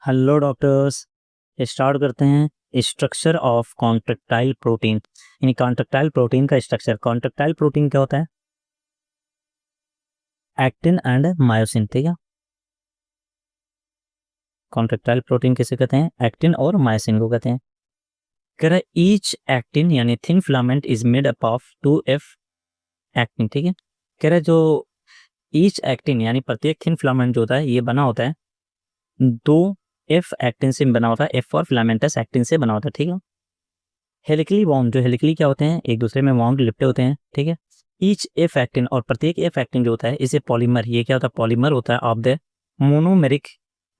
Hello doctors. Start करते हैं structure of contractile protein. यानी कॉन्ट्रैक्टाइल प्रोटीन का स्ट्रक्चर। कॉन्ट्रैक्टाइल प्रोटीन क्या होता है? Actin and myosin. ठीक है, कॉन्ट्रैक्टाइल प्रोटीन किसे कहते हैं? एक्टिन और मायोसिन को कहते हैं। कह रहा है ईच एक्टिन यानी thin filament is made up of 2F actin. ठीक है, कह रहा है जो ईच एक्टिन यानी प्रत्येक थिन फिलामेंट जो होता है ये बना होता है 2F एक्टिन से बना होता है। F और फिलामेंटस एक्टिन से बना होता है। ठीक है, हेलिकली बाउंड, जो हेलिकली क्या होते हैं, एक दूसरे में बाउंड लिपटे होते हैं। ठीक है, ईच एफ एक्टिन और प्रत्येक एफ एक्टिन जो होता है इसे पॉलीमर, ये क्या होता है? पॉलीमर होता है of the monomeric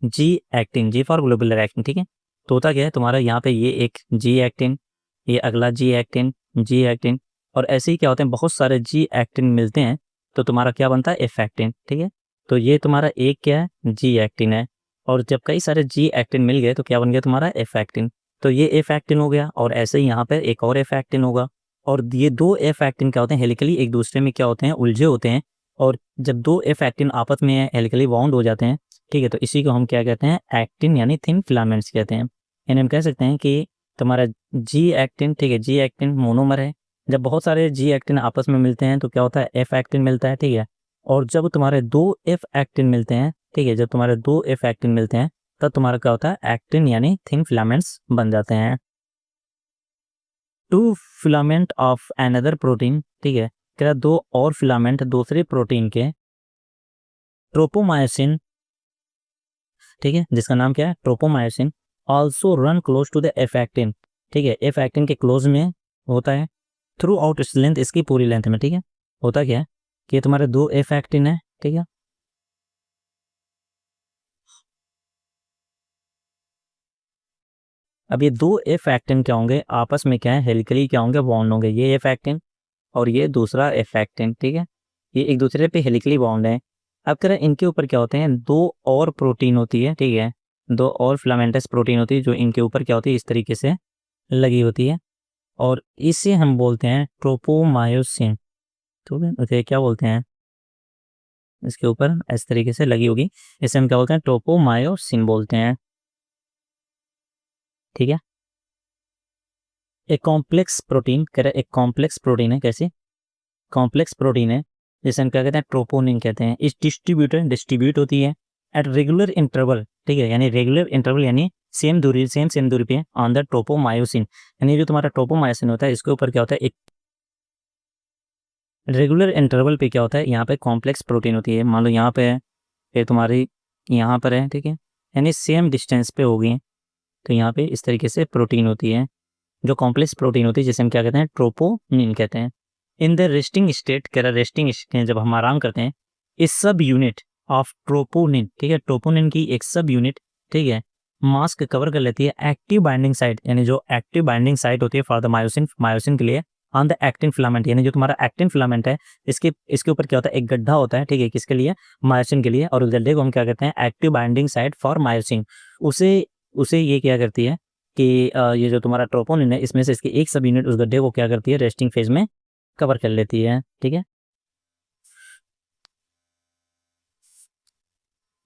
G actin. G for globular actin. ठीक है, तो होता क्या है तुम्हारा यहाँ पे ये एक जी एक्टिन, ये अगला जी एक्टिन, जी एक्टिन, और ऐसे ही क्या होते हैं बहुत सारे जी एक्टिन मिलते हैं तो तुम्हारा क्या बनता है? F actin. ठीक है, तो ये तुम्हारा एक क्या है? जी एक्टिन है, और जब कई सारे जी एक्टिन मिल गए तो क्या बन गया तुम्हारा? F actin. तो ये एफ एक्टिन हो गया, और ऐसे ही यहाँ पर एक और एफ एक्टिन होगा, और ये दो एफ एक्टिन क्या होते हैं? हेलिकली एक दूसरे में क्या होते हैं? उलझे होते हैं, और जब दो एफ एक्टिन आपस में हेलिकली बाउंड हो जाते हैं, ठीक है, तो इसी को हम क्या कहते हैं? एक्टिन यानी थिन फिलामेंट्स कहते हैं। यानी हम कह सकते हैं कि तुम्हारा जी एक्टिन, ठीक है, जी एक्टिन मोनोमर है। जब बहुत सारे जी एक्टिन आपस में मिलते हैं तो क्या होता है? एफ एक्टिन मिलता है। ठीक है, और जब तुम्हारे दो एफ एक्टिन मिलते हैं, ठीक है, जब तुम्हारे दो एफ एक्टिन मिलते हैं तब तुम्हारा क्या होता है? एक्टिन यानी थिन फिलामेंट्स बन जाते हैं। Two filament of another protein, ठीक है, क्या दो और फिलामेंट दूसरे प्रोटीन के ट्रोपोमायोसिन, ठीक है, जिसका नाम क्या है? Tropomyosin, also run close to the F actin. ठीक है, एफ एक्टिन के क्लोज में होता है थ्रू आउट इट्स लेंथ, इसकी पूरी लेंथ में। ठीक है, होता क्या है कि तुम्हारे दो एफ एक्टिन है, ठीक है, अब ये दो एफ एक्टिन क्या होंगे? आपस में क्या है? हेलिकली क्या होंगे? बॉन्ड होंगे। ये एफ एक्टिन और ये दूसरा एफ एक्टिन, ठीक है, ये एक दूसरे पे हेलिकली बॉन्ड है। अब कह रहे हैं इनके ऊपर क्या होते हैं? दो और प्रोटीन होती है, ठीक है, दो और फिलामेंटस प्रोटीन होती है जो इनके ऊपर क्या होती है? इस तरीके से लगी होती है, और इसे हम बोलते हैं ट्रोपोमायोसिन। ठीक है, उसे क्या बोलते हैं? इसके ऊपर इस तरीके से लगी होगी, इसे हम क्या बोलते हैं? ट्रोपोमायोसिन बोलते हैं। ठीक है, एक कॉम्प्लेक्स प्रोटीन, कह रहे एक कॉम्प्लेक्स प्रोटीन है। कैसे कॉम्प्लेक्स प्रोटीन है? जिसे हम क्या कहते हैं? ट्रोपोनिन कहते हैं। इस डिस्ट्रीब्यूट होती है एट रेगुलर इंटरवल, ठीक है, यानी रेगुलर इंटरवल यानी सेम दूरी पे ऑन द ट्रोपोमायोसिन। यानी जो तुम्हारा ट्रोपोमायोसिन होता है इसके ऊपर क्या होता है? एक रेगुलर इंटरवल पे क्या होता है? यहाँ पे कॉम्प्लेक्स प्रोटीन होती है। मान लो यहाँ पे है, फिर तुम्हारी यहाँ पर है, ठीक है, यानी सेम डिस्टेंस पे होगी, तो यहाँ पे इस तरीके से प्रोटीन होती है जो कॉम्प्लेक्स प्रोटीन होती है, जिसे हम क्या कहते हैं? ट्रोपोनिन कहते हैं। इन द रेस्टिंग स्टेट, कह रहा रेस्टिंग स्टेट जब हम आराम करते हैं, इस सब यूनिट ऑफ ट्रोपोनिन, ठीक है, ट्रोपोनिन की एक सब यूनिट, ठीक है, मास्क कवर कर लेती है एक्टिव बाइंडिंग साइट, यानी जो एक्टिव बाइंडिंग साइट होती है फॉर द मायोसिन, मायोसिन के लिए, ऑन द एक्टिन फिलामेंट, यानी जो तुम्हारा एक्टिन फिलामेंट है इसके इसके ऊपर क्या होता है? एक गड्ढा होता है, ठीक है, किसके लिए? मायोसिन के लिए, और उस गड्ढे को हम क्या कहते हैं? Active binding site for myosin. उसे उसे ये क्या करती है कि ये जो तुम्हारा ट्रोपोनिन है इसमें से इसकी एक सब यूनिट उस गड्ढे को क्या करती है? रेस्टिंग फेज में कवर कर लेती है। ठीक है,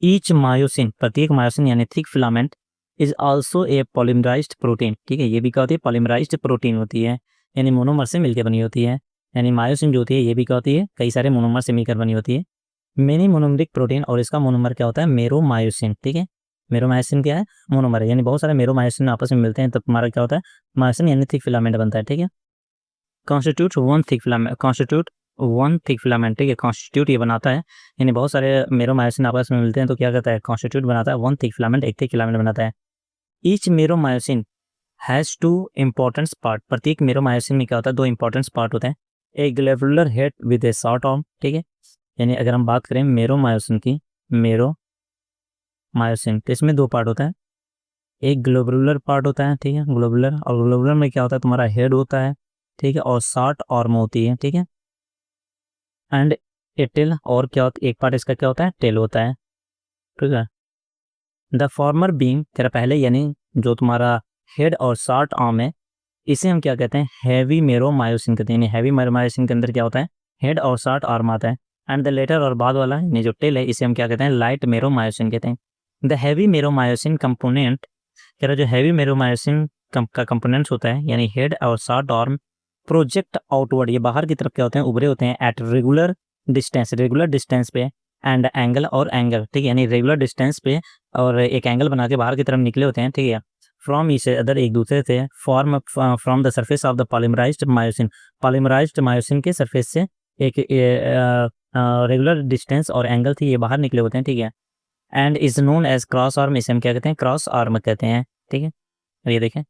ईच मायोसिन, प्रत्येक मायोसिन यानी thick filament, is also a polymerised protein. ठीक है, ये भी क्या होती है? पॉलीमराइज्ड प्रोटीन होती है, यानी मोनोमर से मिलकर बनी होती है। यानी मायोसिन जो होती है ये भी क्या होती है? कई सारे मोनोमर से मिलकर बनी होती है। मेनी मोनोमरिक प्रोटीन, और इसका मोनोमर क्या होता है? मेरोमायोसिन। ठीक है, मेरोमायोसिन क्या है? मोनोमर है, यानी बहुत सारे मेरोमायोसिन आपस में मिलते हैं तब तुम्हारा क्या होता है? मायोसिन यानी थिक फिलामेंट बनता है। ठीक है, constitute one thick filament, constitute one thick filament, ठीक है, कॉन्स्टिट्यूट ये बनाता है, यानी बहुत सारे मेरोमायोसिन आपस में मिलते हैं तो क्या करता है? कॉन्स्टिट्यूट बनाता है वन थिक फिलामेंट, एक थिक फिलामेंट बनाता है। Each meromyosin has two importance part, प्रत्येक मेरोमायोसिन में क्या होता है? दो इंपॉर्टेंस पार्ट होते हैं। A globular head with a short arm, ठीक है, यानी अगर हम बात करें मेरोमायोसिन की, मेरोमायोसिन तो इसमें दो पार्ट होता है, एक ग्लोबुलर पार्ट होता है, ठीक है, ग्लोबुलर, और ग्लोबुलर में क्या होता है? तुम्हारा हेड होता है, ठीक है, और 60 आर्म होती है, ठीक है, एंड ए टेल, और क्या होता है? एक पार्ट इसका क्या होता है? टेल होता है। ठीक है, द फॉर्मर बीइंग, तेरा पहले यानी जो तुम्हारा हेड और 60 आर्म है इसे हम क्या कहते हैं? हैवी मेरोमायोसिन कहते हैं। यानी हैवी मेरोमायोसिन के अंदर क्या होता है? हेड और 60 आर्म आता है, एंड द लेटर, और बाद वाला यानी जो टेल है इसे हम क्या कहते हैं? लाइट मेरोमायोसिन कहते हैं। द हैवी मेरोमायोसिन कंपोनेंट, कह रहा जो हैवी मेरोमायोसिन का कंपोनेंट्स होता है यानी हेड और शॉर्ट आर्म प्रोजेक्ट आउटवर्ड, ये बाहर की तरफ क्या होते हैं, उभरे होते हैं एट रेगुलर डिस्टेंस पे एंड एंगल और एंगल, ठीक है, यानी रेगुलर डिस्टेंस पे और एक एंगल बना के बाहर की तरफ निकले होते हैं, ठीक है, फ्रॉम ईच अदर, एक दूसरे से, form from the surface of the polymerised myosin के सरफेस से एक रेगुलर डिस्टेंस और एंगल थी, ये बाहर निकले होते हैं, ठीक है, and is known as cross arm, इसे हम क्या कहते हैं, क्रॉस आर्म कहते हैं, ठीक है। और ये देखें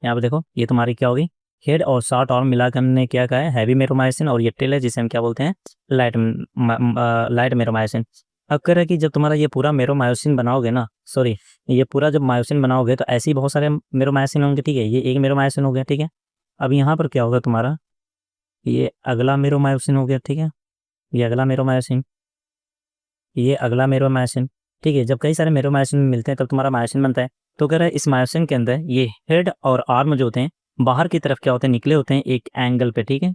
यहाँ पे देखो, ये तुम्हारी क्या होगी, हेड और शॉर्ट आर्म मिलाकर हमने क्या कहा है, हैवी मेरोमायोसिन, और ये टेल है जिसे हम क्या बोलते हैं, लाइट मेरोमायोसिन। अब कह रहा है कि जब तुम्हारा ये पूरा मेरोमायोसिन बनाओगे ना, सॉरी, ये पूरा जब मायोसिन बनाओगे तो ऐसे ही बहुत सारे मेरोमायोसिन होंगे, ठीक है, ये एक मेरोमायोसिन हो गया, ठीक है। अब यहाँ पर क्या होगा तुम्हारा, ये अगला मेरोमायोसिन हो गया, ठीक है, ये अगला मेरोमायोसिन, ये अगला मेरोमायोसिन, ठीक है। जब कई सारे मेरोमायोसिन मिलते हैं तब तुम्हारा मायोसिन बनता है। तो कह रहा है इस मायोसिन के अंदर ये हेड और आर्म जो होते हैं बाहर की तरफ क्या होते हैं, निकले होते हैं एक एंगल पे, ठीक है।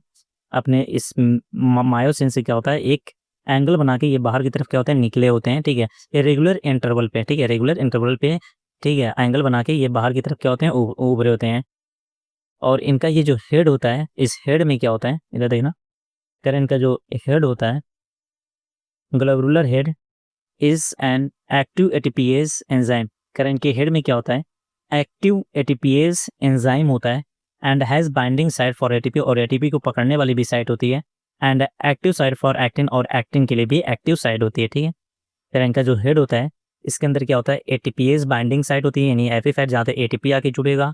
अपने इस मायोसिन से क्या होता है, एक एंगल बना के ये बाहर की तरफ क्या होते हैं, निकले होते हैं, ठीक है, ये रेगुलर इंटरवल पे, ठीक है, रेगुलर इंटरवल पे, ठीक है, एंगल बना के ये बाहर की तरफ क्या होते हैं, उभरे होते हैं। और इनका ये जो हेड होता है, इस हेड में क्या होता है, इधर देखना, कह रहे इनका जो हेड होता है, globular head is an active ATPase enzyme, कह रहे इनके हेड में क्या होता है, एक्टिव एटीपीएज एंजाइम होता है, and has binding site for ATP, और एटीपी को पकड़ने वाली भी साइट होती है, and active site for actin, और एक्टिन के लिए भी एक्टिव साइट होती है, ठीक है। फिर इनका जो हेड होता है इसके अंदर क्या होता है, एटीपीएज बाइंडिंग साइट होती है, यानी एफी साइट जहाँ से एटीपी आके जुड़ेगा।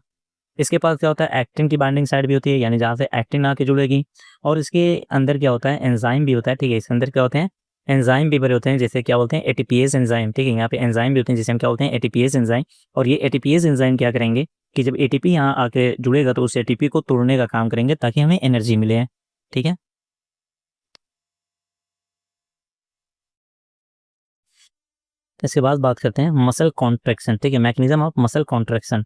इसके पास क्या होता है, एक्टिन की बाइंडिंग साइट भी होती है, यानी जहाँ से एक्टिन आके जुड़ेगी। और इसके अंदर क्या होता है, एंजाइम भी होता है, ठीक है, इसके अंदर क्या होते हैं, एंजाइम भी बड़े होते हैं, जैसे क्या बोलते हैं, एटीपीएज एंजाइम, ठीक है, यहाँ पे एंजाइम भी होते हैं जिसे हम क्या बोलते हैं, एटीपीएज एंजाइम। और ये एटीपीएज एंजाइम क्या करेंगे कि जब एटीपी यहाँ आके जुड़ेगा तो उस एटीपी को तोड़ने का काम करेंगे ताकि हमें एनर्जी मिले, ठीक है। इसके बाद बात करते हैं मसल कॉन्ट्रैक्शन, ठीक है, मैकेनिज्म ऑफ मसल कॉन्ट्रैक्शन,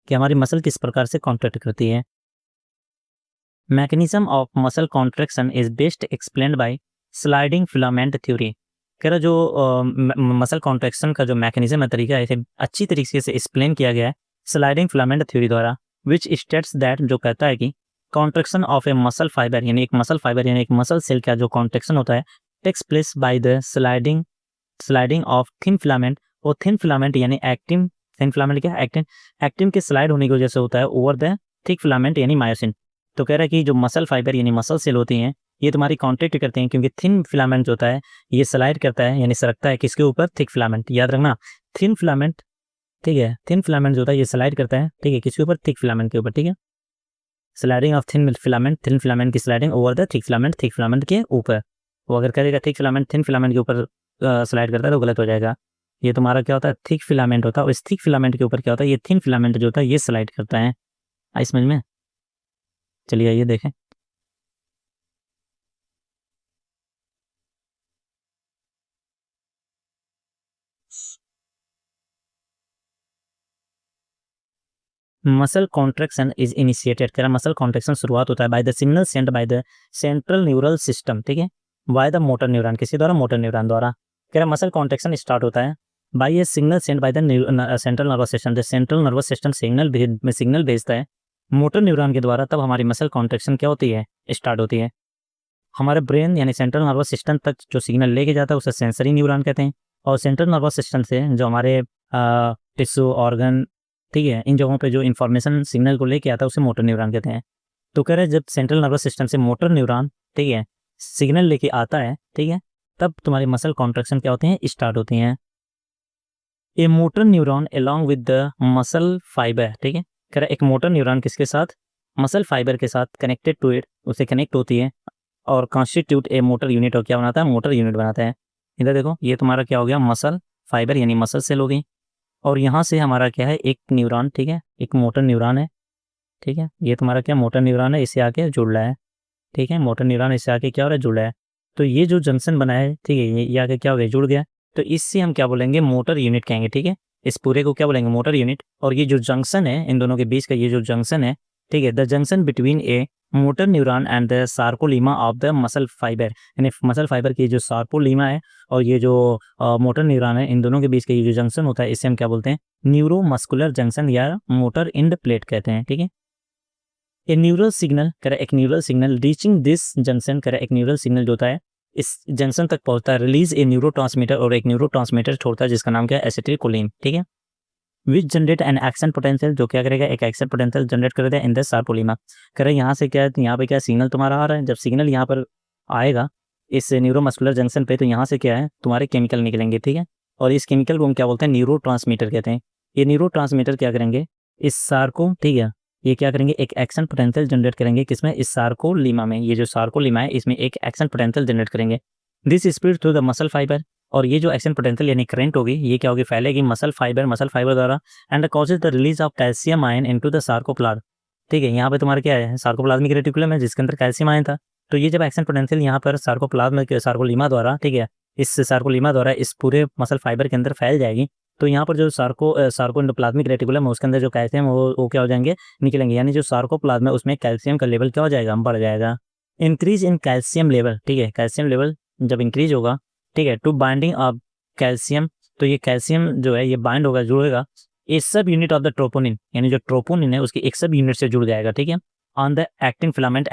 कि हमारी मसल किस प्रकार से कॉन्ट्रैक्ट करती है। Mechanism of muscle contraction is best explained bye sliding filament theory, कह रहा जो मसल कॉन्ट्रैक्शन का जो मैकेनिज्म है, तरीका है, इसे अच्छी तरीके से एक्सप्लेन किया गया है स्लाइडिंग फिलामेंट थ्योरी द्वारा, विच स्टेट्स दैट, जो कहता है कि contraction of A muscle fibre, यानी एक मसल फाइबर यानी एक मसल सेल का जो कॉन्ट्रैक्शन होता है, takes place by the sliding of thin filament, और थिन फिलामेंट यानी एक्टिन, थिन फिलामेंट क्या, एक्टिन के स्लाइड होने की वजह से होता है ओवर द थिक फिलामेंट यानी मायोसिन। तो कह रहा है कि जो मसल फाइबर यानी मसल सेल होती हैं ये तुम्हारी कॉन्ट्रैक्ट करते हैं, क्योंकि थिन फिलामेंट जो होता है ये स्लाइड करता है यानी सरकता है किसके ऊपर, थिक फिलामेंट, याद रखना, थिन फिलामेंट, ठीक है, थिन फिलामेंट जो होता है ये स्लाइड करता है, ठीक है, किसके ऊपर, थिक फिलामेंट के ऊपर, ठीक है, स्लाइडिंग ऑफ थिन फिलामेंट की sliding over the thick filament के ऊपर। वो अगर करेगा थिक फिलामेंट थिन फिलामेंट के ऊपर स्लाइड करता है तो गलत हो जाएगा। ये तुम्हारा क्या होता है, थिक फिलामेंट होता है, और इस थिक फिलामेंट के ऊपर क्या होता है, ये थिन फिलामेंट जो होता है ये स्लाइड करता है। आई समझ में, चलिए आइए देखें। मसल कॉन्ट्रैक्शन इज इनिशिएटेड, कह रहा मसल कॉन्ट्रैक्शन शुरुआत होता है by the signal send by the central neural system, ठीक है, बाय द मोटर न्यूरॉन, किसी द्वारा, मोटर न्यूरॉन द्वारा। कह रहा मसल कॉन्ट्रैक्शन स्टार्ट होता है by a signal send by the central nervous system, the central nervous system signal भेजता है मोटर न्यूरॉन के द्वारा, तब हमारी मसल कॉन्ट्रैक्शन क्या होती है, स्टार्ट होती है। हमारे ब्रेन यानी सेंट्रल नर्वस सिस्टम तक जो सिग्नल लेके जाता है उसे सेंसरी न्यूरॉन कहते हैं, और सेंट्रल नर्वस सिस्टम से जो हमारे टिश्यू, ऑर्गन, ठीक है, इन जगहों पे जो इन्फॉर्मेशन सिग्नल को लेके आता है उसे मोटर न्यूरॉन कहते हैं। तो कह रहे हैं जब सेंट्रल नर्वस सिस्टम से मोटर न्यूरॉन, ठीक है, सिग्नल लेके आता है, ठीक है, तब तुम्हारी मसल कॉन्ट्रैक्शन क्या होते हैं, स्टार्ट होती हैं। A motor neuron along with the muscle fibre, ठीक है, कह रहा है एक मोटर न्यूरॉन किसके साथ, मसल फाइबर के साथ कनेक्टेड टू इट, उसे कनेक्ट होती है और कॉन्स्टिट्यूट ए मोटर यूनिट, और क्या बनाता है, मोटर यूनिट बनाता है। इधर देखो ये तुम्हारा क्या हो गया, मसल फाइबर यानी मसल सेल हो गई, और यहाँ से हमारा क्या है, एक न्यूरॉन, ठीक है, एक मोटर न्यूरॉन है, ठीक है, ये तुम्हारा क्या मोटर न्यूरॉन है, इससे आके जुड़ रहा है, ठीक है, मोटर न्यूरॉन इससे आके क्या हो रहा है, जुड़ रहा है। तो ये जो जंक्शन बना है, ठीक है, ये आके क्या हो गया, जुड़ गया, तो इससे हम क्या बोलेंगे, मोटर यूनिट कहेंगे, ठीक है, इस पूरे को क्या बोलेंगे, मोटर यूनिट। और ये जो जंक्शन है इन दोनों के बीच का, ये जो जंक्शन है, ठीक है, the junction between A motor neuron and the सार्कोलीमा of the muscle fibre, यानी मसल फाइबर की जो सार्कोलीमा है और ये जो मोटर न्यूरॉन है, इन दोनों के बीच का ये जो जंक्शन होता है इसे हम क्या बोलते हैं, न्यूरोमस्कुलर जंक्शन या मोटर इंड प्लेट कहते हैं। ठीक है, ए न्यूरल सिग्नल करे, एक neural signal reaching this junction करे, एक न्यूरल सिग्नल जो होता है इस जंक्शन तक पहुंचता है, रिलीज ए न्यूरोट्रांसमीटर, और एक न्यूरोट्रांसमीटर छोड़ता है जिसका नाम क्या है, एसिटिलकोलिन। ठीक है, which generate an action potential, जो क्या करेगा, एक एक्शन पोटेंशियल जनरेट कर देता है इन द सार्कोलीमा। करे यहाँ से क्या, यहाँ पे क्या सिग्नल तुम्हारा आ रहा है, जब सिग्नल यहाँ पर आएगा इस न्यूरोमस्कुलर जंक्शन पे, तो यहाँ से क्या है तुम्हारे केमिकल निकलेंगे। ठीक है, और इस केमिकल को हम क्या बोलते हैं, न्यूरोट्रांसमीटर कहते हैं। ये न्यूरोट्रांसमीटर क्या करेंगे, इस सार्को, ठीक है, ये क्या करेंगे, एक एक्शन पोटेंशियल जनरेट करेंगे, किसमें, इस सार्कोलीमा में। ये जो सार्कोलीमा है इसमें एक एक्शन पोटेंशियल जनरेट करेंगे, this speed through the muscle fibre, और ये जो एक्शन पोटेंशियल यानी करंट होगी ये क्या होगी, फैलेगी मसल फाइबर द्वारा, and causes the release of calcium ion into the sarcoplasm. ठीक है, यहाँ पे तुम्हारा क्या है, सार्कोप्लाज्मिक रेटिकुलम है जिसके अंदर कैल्शियम आयन था, तो ये जब एक्शन पोटेंशियल यहाँ पर सार्कोप्लाज्म सार्कोलीमा द्वारा, ठीक है, इस सार्कोलीमा द्वारा इस पूरे मसल फाइबर के अंदर फैल जाएगी, तो यहाँ पर जो सार्को एंडोप्लाज्मिक रेटिकुलम है उसके अंदर जो कैल्शियम वो क्या हो जाएंगे, निकलेंगे, यानी जो सार्कोप्लाज्म है उसमें कैल्शियम का लेवल क्या हो जाएगा, बढ़ जाएगा। इंक्रीज इन कैल्शियम लेवल, ठीक है, कैल्शियम लेवल जब इंक्रीज होगा, ठीक है, टू बाइंडिंग ऑफ कैल्शियम, तो ये कैल्शियम जो है ये बाइंड होगा, जुड़ेगा एक सब यूनिट ऑफ द ट्रोपोनिन, यानी जो ट्रोपोनिन है उसकी एक सब यूनिट से जुड़ जाएगा। ठीक है, on the actin filament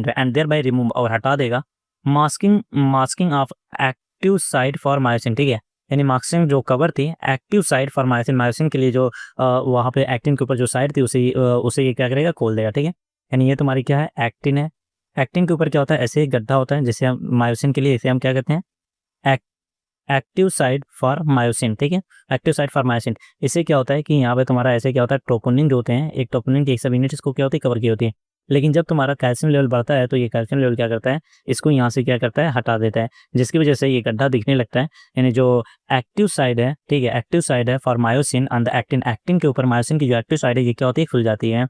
and thereby remove, और हटा देगा masking of active site for myosin. ठीक है, यानी मास्किंग जो कवर थी एक्टिव साइट फॉर मायोसिन के लिए जो वहाँ पे एक्टिन के ऊपर जो साइड थी उसे ये क्या करेगा, खोल देगा। ठीक है, यानी ये तुम्हारी क्या है, एक्टिन है, एक्टिन के ऊपर क्या होता है, ऐसे एक गड्ढा होता है जिसे हम मायोसिन के लिए, इसे हम क्या कहते हैं, एक्टिव साइट फॉर मायोसिन। ठीक है, एक्टिव साइट फॉर मायोसिन, इससे क्या होता है कि यहाँ पे तुम्हारा ऐसे क्या होता है, ट्रोपोनिन जो होते हैं, एक ट्रोपोनिन की एक सब यूनिट इसको क्या होती है, कवर की होती है, लेकिन जब तुम्हारा कैल्शियम लेवल बढ़ता है तो ये कैल्शियम लेवल क्या करता है, इसको यहाँ से क्या करता है, हटा देता है, जिसकी वजह से ये गड्ढा दिखने लगता है। यानी जो एक्टिव साइड है, ठीक है, एक्टिव साइड है for myosin on the actin, actin के ऊपर मायोसिन की जो एक्टिव साइड है ये क्या होती है, खुल जाती है।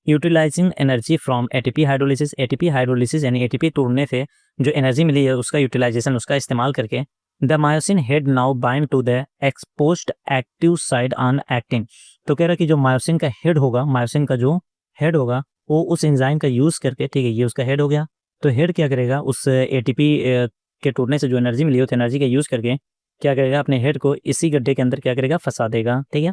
Utilising energy from ATP hydrolysis, ATP hydrolysis यानी एटीपी तोड़ने से जो एनर्जी मिली है उसका यूटिलाइजेशन, उसका इस्तेमाल करके the myosin head now bind to the exposed active side on actin. तो कह रहा है कि जो मायोसिन का हेड होगा, मायोसिन का जो हेड होगा वो उस एंजाइम का यूज करके, ठीक है, ये उसका हेड हो गया, तो हेड क्या करेगा, उस एटीपी के टूटने से जो एनर्जी मिली है उस एनर्जी का यूज करके क्या करेगा, अपने हेड को इसी गड्ढे के अंदर क्या करेगा, फंसा देगा। ठीक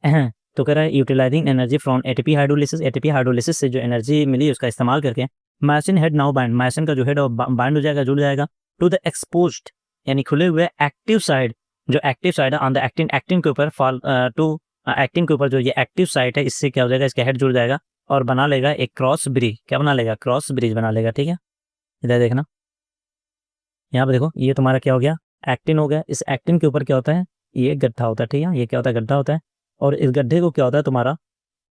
है, तो कह रहा है utilising energy from ATP hydrolysis, ATP hydrolysis से जो एनर्जी मिली उसका इस्तेमाल करके myosin head now bind, myosin का जो हेड बाइंड हो जाएगा, जुड़ जाएगा टू द एक्सपोज्ड यानी खुले हुए एक्टिव साइड, जो एक्टिव साइड है ऑन द एक्टिन, एक्टिन के ऊपर टू एक्टिन के ऊपर जो ये एक्टिव साइड है इससे क्या हो जाएगा, इसका हेड जुड़ जाएगा और बना लेगा एक क्रॉस ब्रिज, क्या बना लेगा, क्रॉस ब्रिज बना लेगा। ठीक है, इधर देखना, यहाँ पे देखो, ये तुम्हारा क्या हो गया, एक्टिन हो गया, इस एक्टिन के ऊपर क्या होता है, ये गड्ढा होता है। ठीक है, ये क्या होता है, गड्ढा होता है, और इस गड्ढे को क्या होता है, तुम्हारा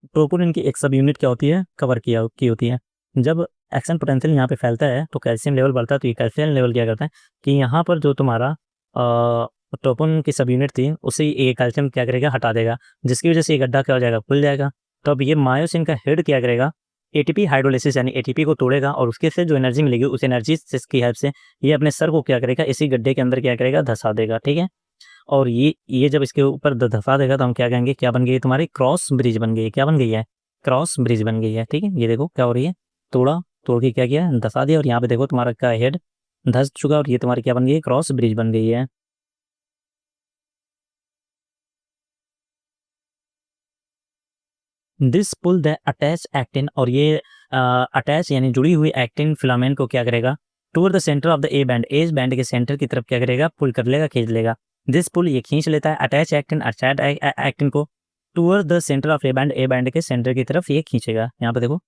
ट्रोपोनिन की एक सब यूनिट क्या होती है, कवर की होती है। जब एक्शन पोटेंशियल यहाँ पे फैलता है तो कैल्शियम लेवल बढ़ता है, तो ये कैल्शियम लेवल क्या करता है कि यहाँ पर जो तुम्हारा ट्रोपोनिन की सब यूनिट थी उसे ये कैल्शियम क्या करेगा, हटा देगा, जिसकी वजह से ये गड्ढा क्या हो जाएगा, खुल जाएगा। तो अब ये मायोसिन का हेड क्या करेगा, एटीपी हाइड्रोलिसिस यानी एटीपी को तोड़ेगा और उसके से जो एनर्जी मिलेगी उस एनर्जी की हेल्प से ये अपने सर को क्या करेगा, इसी गड्ढे के अंदर क्या करेगा, धंसा देगा। ठीक है, और ये जब इसके ऊपर धंसा देगा तो हम क्या कहेंगे, क्या बन गई, तुम्हारी क्रॉस ब्रिज बन गई है। क्या बन गई है, क्रॉस ब्रिज बन गई है। ठीक है, ये देखो क्या हो रही है, तोड़ के क्या किया, धंसा दिया, और यहाँ पे देखो तुम्हारा क्या हेड धंस चुका और ये तुम्हारी क्या बन गई है, क्रॉस ब्रिज बन गई है। This pull the attach actin, और ये अटैच यानी जुड़ी हुई एक्टिन फिलामेंट को क्या करेगा, toward the centre of the A band, as band के सेंटर की तरफ क्या करेगा, पुल कर लेगा, खींच लेगा। दिस पुल ये खींच लेता है अटैच एक्टिन को toward the centre of A band के सेंटर की तरफ ये खींचेगा। यहाँ पे देखो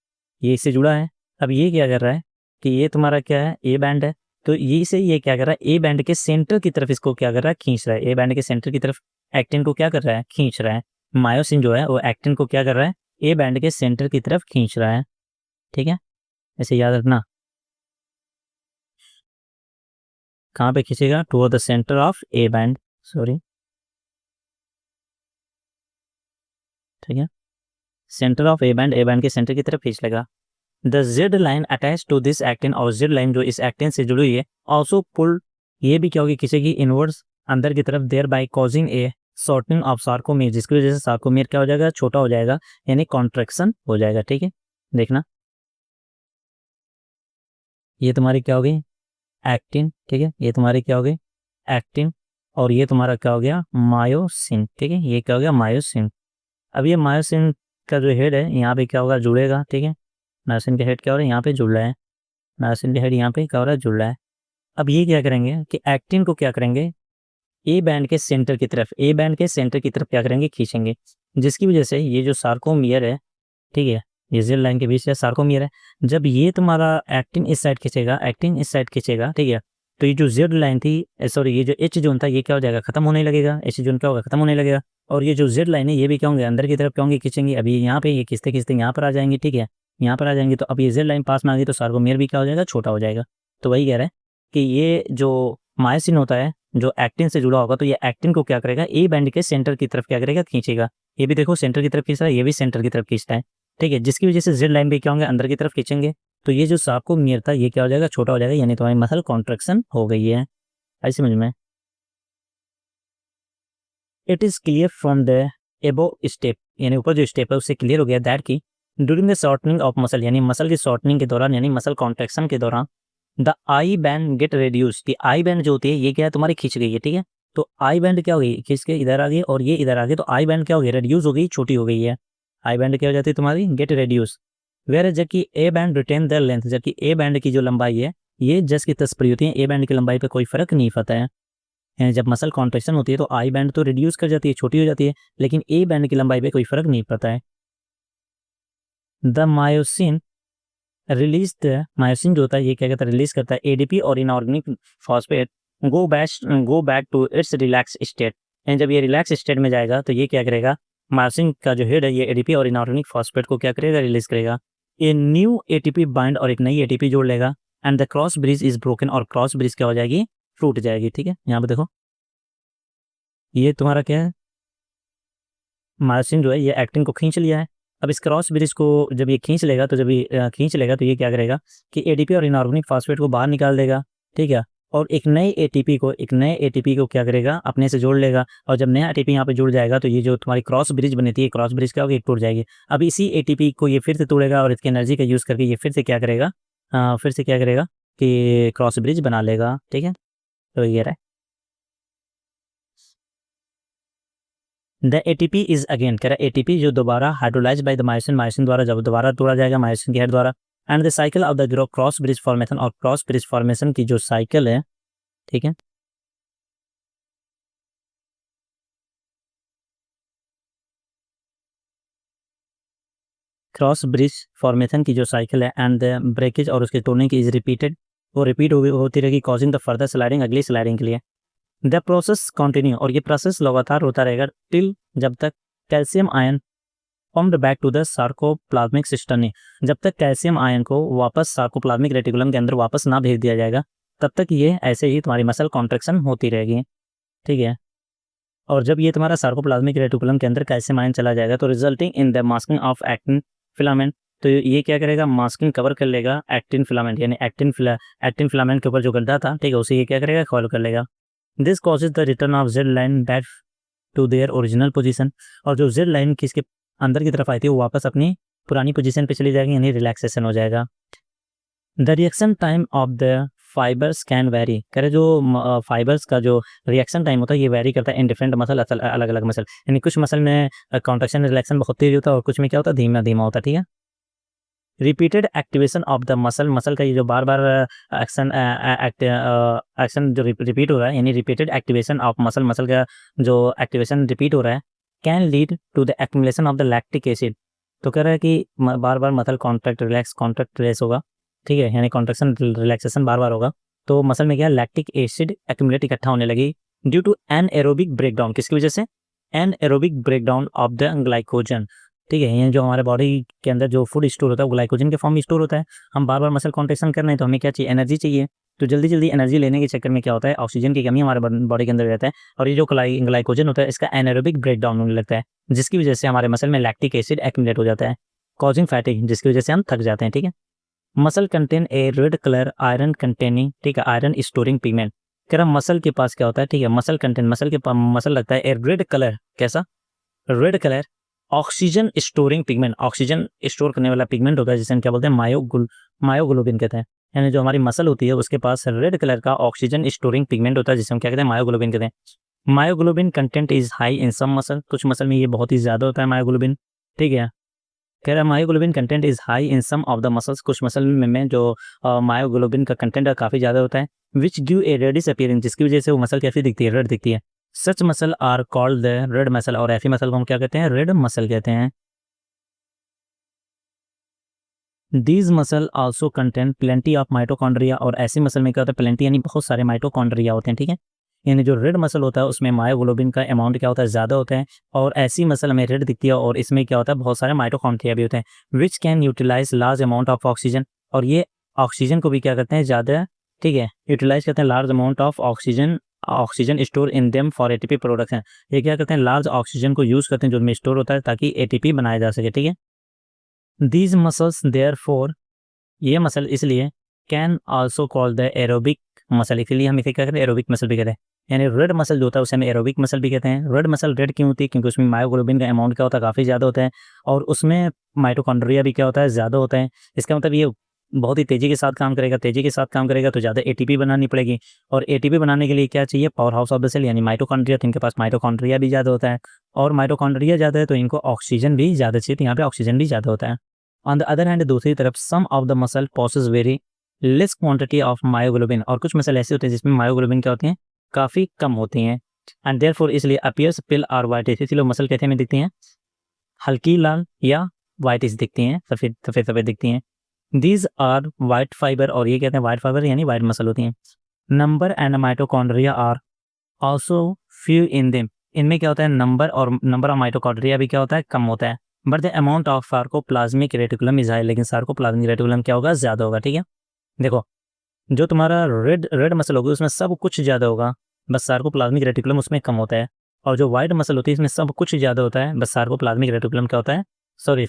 ये इससे जुड़ा है। अब ये क्या कर रहा है कि ये तुम्हारा क्या है, ए बैंड है, तो ये क्या कर रहा है, ए बैंड के सेंटर की तरफ इसको क्या कर रहा है, खींच रहा है। ए बैंड के सेंटर की तरफ एक्टिन को क्या कर रहा है, खींच रहा है। मायोसिन जो है वो एक्टिन को क्या कर रहा है, ए बैंड के सेंटर की तरफ खींच रहा है। ठीक है, ऐसे याद रखना, कहाँ पे खींचेगा, toward the centre of A band, sorry, ठीक है, सेंटर ऑफ ए बैंड के सेंटर की तरफ खींच लेगा। The Z line attach to this actin, और जेड लाइन जो इस एक्टिन से जुड़ी हुई है, ऑल्सो पुल, ये भी क्या होगी, खींचेगी इनवर्ड्स, अंदर की तरफ, thereby causing a shortening of sarcomere, जिसकी वजह से सार्कोमियर क्या हो जाएगा, छोटा हो जाएगा, यानी कॉन्ट्रैक्शन हो जाएगा। ठीक है, देखना ये तुम्हारी क्या हो गई, एक्टिन। ठीक है, ये तुम्हारी क्या हो गई, एक्टिन, और ये तुम्हारा क्या हो गया, मायोसिन। ठीक है, ये क्या हो गया, मायोसिन। अब ये मायोसिन का जो हेड है यहाँ पे क्या होगा, जुड़ेगा। ठीक है, मायोसिन का हेड क्या हो रहा है, यहाँ पे जुड़ रहा है, मायोसिन का हेड यहाँ पे क्या हो रहा है, जुड़ रहा है। अब ये क्या करेंगे कि एक्टिन को क्या करेंगे, ए बैंड के सेंटर की तरफ, ए बैंड के सेंटर की तरफ क्या करेंगे, खींचेंगे, जिसकी वजह से ये जो सार्कोमियर है, ठीक है, ये जेल लाइन के बीच से सार्कोमियर है, जब ये तुम्हारा एक्टिन इस साइड खींचेगा, एक्टिन इस साइड खींचेगा, ठीक है, तो ये जो जेड लाइन थी, सॉरी ये जो एच जोन था, ये क्या हो जाएगा, खत्म होने लगेगा, एच जोन क्या होगा, खत्म होने लगेगा, और ये जो जेड लाइन है ये भी क्या होंगे, अंदर की तरफ क्या होंगे, खींचेंगे। अभी यहाँ पे ये खींचते खींचते यहाँ पर आ जाएंगे। ठीक है, यहाँ पर आ जाएंगे, तो अब ये जेड लाइन पास में आ गई तो सार्कोमियर भी क्या हो जाएगा, छोटा हो जाएगा। तो वही कह रहा है कि ये जो मायोसिन होता है जो एक्टिन से जुड़ा होगा, तो ये एक्टिन को क्या करेगा, ए बैंड के सेंटर की तरफ क्या करेगा, खींचेगा। ये भी देखो सेंटर की तरफ खींच रहा है, ये भी सेंटर की तरफ खींचता है। ठीक है, जिसकी वजह से जेड लाइन भी क्या होंगे, अंदर की तरफ खींचेंगे, तो ये जो सार्कोमियर था ये क्या हो जाएगा, छोटा हो जाएगा, यानी तुम्हारी मसल कॉन्ट्रैक्शन हो गई है। आई समझ में? It is clear from the एबो स्टेप, यानी ऊपर जो स्टेप है उससे क्लियर हो गया दैट की during the shortening of muscle, यानी मसल की शॉर्टनिंग के दौरान, यानी मसल कॉन्ट्रैक्शन के दौरान, the I band get reduce, की आई बैंड जो होती है ये क्या है, तुम्हारी खींच गई है। ठीक है, तो आई बैंड क्या हो गई, खींच के इधर आ गई, और ये इधर आ गई, तो आई बैंड क्या हो गई, रेड्यूस हो गई, छोटी हो गई है। आई बैंड क्या हो जाती है तुम्हारी, गेट रेड्यूस। वेयर जबकि A band retain the length, जबकि ए बैंड की जो लंबाई है ये जस की तस पड़ी होती है, ए बैंड की लंबाई पे कोई फर्क नहीं पड़ता है। यानी जब मसल कॉन्ट्रैक्शन होती है तो आई बैंड तो रिड्यूस कर जाती है, छोटी हो जाती है, लेकिन ए बैंड की लंबाई पे कोई फर्क नहीं पड़ता है। The myosin release, the myosin जो होता है ये क्या कहता है, रिलीज करता है एडीपी और inorganic phosphate go back to its relax state. And जब ये रिलैक्स स्टेट में जाएगा तो ये क्या करेगा, मायोसिन का जो हेड है ये एडीपी और इनऑर्गेनिक फॉस्फेट को क्या करेगा, रिलीज करेगा। ए न्यू एटीपी बाइंड, और एक नई एटीपी जोड़ लेगा, and the cross bridge is broken, और क्रॉस ब्रिज क्या हो जाएगी, टूट जाएगी। ठीक है, यहाँ पे देखो ये तुम्हारा क्या है, मायोसिन जो है ये एक्टिन को खींच लिया है। अब इस क्रॉस ब्रिज को जब ये खींच लेगा, तो जब ये खींच लेगा तो ये क्या करेगा कि एटीपी और इनऑर्गेनिक फॉस्फेट को बाहर निकाल देगा। ठीक है, और एक नए एटीपी को क्या करेगा, अपने से जोड़ लेगा, और जब नया एटीपी यहाँ पे जुड़ जाएगा तो ये जो तुम्हारी क्रॉस ब्रिज बनी थी, क्रॉस ब्रिज क्या होगी, टूट जाएगी। अब इसी एटीपी को ये फिर से तोड़ेगा, और इसकी एनर्जी का यूज़ करके ये फिर से क्या करेगा, कि क्रॉस ब्रिज बना लेगा। ठीक है, तो ये रहा द एटीपी इज अगेन, कह रहा एटीपी जो दोबारा hydrolyse by the myosin, myosin द्वारा जब दोबारा तोड़ा जाएगा, मायोसिन के हेड द्वारा, and the cycle of the cross bridge formation, और क्रॉस ब्रिज फॉर्मेशन की जो साइकिल है, ठीक है, क्रॉस ब्रिज फॉर्मेशन की जो साइकिल है, एंड द ब्रेकेज और उसके तोड़ने की इज रिपीटेड, वो रिपीट होती रहेगी, कॉजिंग द फर्दर स्लाइडिंग, अगली स्लाइडिंग के लिए। द प्रोसेस कंटिन्यू, और ये प्रोसेस लगातार होता रहेगा टिल, जब तक calcium ion formed back to the sarcoplasmic system, जब तक कैल्शियम आयन को वापस सार्कोप्लाज्मिक रेटिकुलम के अंदर वापस ना भेज दिया जाएगा तब तक ये ऐसे ही तुम्हारी मसल कॉन्ट्रैक्शन होती रहेगी। ठीक है, और जब ये तुम्हारा सार्कोप्लाज्मिक रेटिकुलम के अंदर कैल्शियम आयन चला जाएगा तो resulting in the masking of actin filament, तो ये क्या करेगा, मास्किंग कवर कर लेगा एक्टिन फिलामेंट, यानी एक्टिन फिलामेंट के ऊपर जो गड्ढा था, ठीक है, उसे ये क्या करेगा, कवर कर लेगा। This causes the return of Z line back to their original position, और जो जेड लाइन किसके अंदर की तरफ आई थी वो वापस अपनी पुरानी पोजीशन पे चली जाएगी, यानी रिलैक्सेशन हो जाएगा। The reaction time of the fibres can very, कह रहे जो फाइबर्स का जो रिएक्शन टाइम होता है ये वेरी करता है इन डिफरेंट मसल, अलग अलग मसल, यानी कुछ मसल में कॉन्ट्रैक्शन रिलैक्शन बहुत तेज होता है, और कुछ में क्या होता है, धीमा धीमा होता है। ठीक है, repeated activation of the muscle का ये जो बार बार एक्शन जो रिपीट हो रहा है, यानी रिपीटेड एक्टिवेशन ऑफ मसल का जो एक्टिवेशन रिपीट हो रहा है, can lead to the accumulation of the lactic acid, तो कह रहा है कि बार बार मसल कॉन्ट्रैक्ट रिलैक्स होगा। ठीक है, यानी कॉन्ट्रैक्शन रिलैक्सेशन बार बार होगा, तो मसल में क्या लैक्टिक एसिड एक्यूमुलेट इकट्ठा होने लगी due to anaerobic breakdown, किसकी वजह से, anaerobic breakdown of the glycogen. ठीक है, ये जो हमारे बॉडी के अंदर जो फूड स्टोर होता है वो ग्लाइकोजन के फॉर्म में स्टोर होता है। हम बार बार मसल कॉन्ट्रैक्शन कर रहे हैं तो हमें क्या चाहिए, एनर्जी चाहिए, तो जल्दी जल्दी एनर्जी लेने के चक्कर में क्या होता है, ऑक्सीजन की कमी हमारे बॉडी के अंदर रहता है, और ये जो ग्लाइकोजन होता है इसका एनारोबिक ब्रेकडाउन होने लगता है, जिसकी वजह से हमारे मसल में लैक्टिक एसिड एक्यूमुलेट हो जाता है, कॉजिंग फैटिग, जिसकी वजह से हम थक जाते हैं। ठीक है, muscle contain a red colour iron containing, ठीक है, आयरन स्टोरिंग पिगमेंट, कह रहा मसल के पास क्या होता है, ठीक है, मसल कंटेंट, मसल के पास मसल लगता है ए रेड कलर, कैसा, red colour oxygen storing pigment, oxygen store करने वाला पिगमेंट होता है जिसे हम क्या बोलते हैं, मायोग्लोबिन कहते हैं। यानी जो हमारी मसल होती है उसके पास रेड कलर का ऑक्सीजन स्टोरिंग पिगमेंट होता है जिसे हम क्या कहते हैं, मायोग्लोबिन कहते हैं। Myoglobin content is high in some muscle, कुछ मसल में ये बहुत ही ज़्यादा होता है मायोग्लोबिन, ठीक है। कह रहा है myoglobin content is high in some of the muscles, कुछ मसल में जो मायोग्लोबिन का कंटेंट काफ़ी ज़्यादा होता है, which give a reddish appearance, जिसकी वजह से वो मसल कैसी दिखती है, रेड दिखती है। Such muscle are called the red muscle, और ऐसी मसल को हम क्या कहते हैं, रेड मसल कहते हैं। These muscle also contain plenty of mitochondria, और ऐसी मसल में क्या होता है, प्लेंटी यानी बहुत सारे माइटोकॉन्ड्रिया होते हैं, ठीक है। यानी जो रेड मसल होता है उसमें मायोग्लोबिन का अमाउंट क्या होता है, ज़्यादा होता है, और ऐसी मसल हमें रेड दिखती है और इसमें क्या होता है, बहुत सारे माइटोकॉन्ड्रिया भी होते हैं, which can utilise large amount of oxygen, और ये ऑक्सीजन को भी क्या करते हैं, ज़्यादा, ठीक है, यूटिलाइज करते हैं, large amount of oxygen store in them for ATP production. ये क्या करते हैं, लार्ज ऑक्सीजन को यूज़ करते हैं जो उनमें स्टोर होता है ताकि एटीपी बनाया जा सके, ठीक है। दीज मसल्स देयरफॉर, ये मसल इसलिए can also call the aerobic muscle, इसलिए हम इसे क्या कहते हैं, एरोबिक मसल भी कहते हैं। यानी रेड मसल जो होता है उसे हम एरोबिक मसल भी कहते हैं। रेड मसल रेड क्यों होती है, क्योंकि उसमें मायोग्लोबिन का अमाउंट क्या होता है, काफ़ी ज़्यादा होता है, और उसमें माइटोकॉन्ड्रिया भी क्या होता है, ज़्यादा होता है। इसका मतलब ये बहुत ही तेज़ी के साथ काम करेगा, तेज़ी के साथ काम करेगा तो ज़्यादा एटीपी बनानी पड़ेगी, और एटीपी बनाने के लिए क्या चाहिए, powerhouse of the cell यानी माइटोकॉन्ड्रिया, तो इनके पास माइटोकॉन्ड्रिया भी ज़्यादा होता है, और माइटोकॉन्ड्रिया ज़्यादा है तो इनको ऑक्सीजन भी ज़्यादा चाहिए, तो यहाँ पे ऑक्सीजन भी ज़्यादा होता है। ऑन द अदर हैंड, दूसरी तरफ some of the muscle possess very less quantity of myoglobin, और कुछ मसल ऐसे होते हैं जिसमें मायोग्लोबिन क्या होती हैं, काफ़ी कम होती हैं, एंड देयरफॉर इसलिए अपीयर्स पिल और वाइटिश, इसलिए मसल कैसे में दिखती हैं, हल्की लाल या वाइटिश दिखती हैं, सफ़ेद सफ़ेद सफ़ेद दिखती हैं। दीज आर वाइट फाइबर, और ये कहते हैं वाइट फाइबर यानी वाइट मसल होती हैं। Number and mitochondria are also few in them, इनमें क्या होता है, नंबर ऑफ माइटोकॉन्ड्रिया भी क्या होता है, कम होता है, but the amount of sarcoplasmic reticulum is high, लेकिन सार्कोप्लाज्मिक रेटिकुलम क्या होगा, ज़्यादा होगा, ठीक है। देखो जो तुम्हारा रेड मसल होगी उसमें सब कुछ ज़्यादा होगा, बस सार्कोप्लाज्मिक रेटिकुलम उसमें कम होता है, और जो वाइट मसल होती है इसमें सब कुछ ज़्यादा होता है, बस सार्कोप्लाज्मिक रेटिकुलम क्या होता है, सॉरी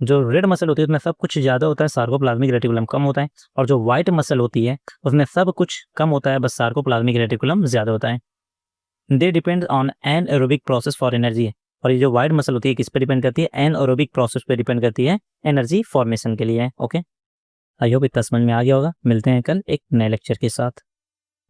जो रेड मसल होती है उसमें सब कुछ ज़्यादा होता है, सार्कोप्लाज्मिक रेटिकुलम कम होता है, और जो वाइट मसल होती है उसमें सब कुछ कम होता है, बस सार्कोप्लाज्मिक रेटिकुलम ज़्यादा होता है। They depend on anaerobic process for energy, और ये जो वाइट मसल होती है किस पे डिपेंड करती है, एनएरोबिक प्रोसेस पे डिपेंड करती है एनर्जी फॉर्मेशन के लिए। ओके, आई होप इतना समझ में आ गया होगा। मिलते हैं कल एक नए लेक्चर के साथ।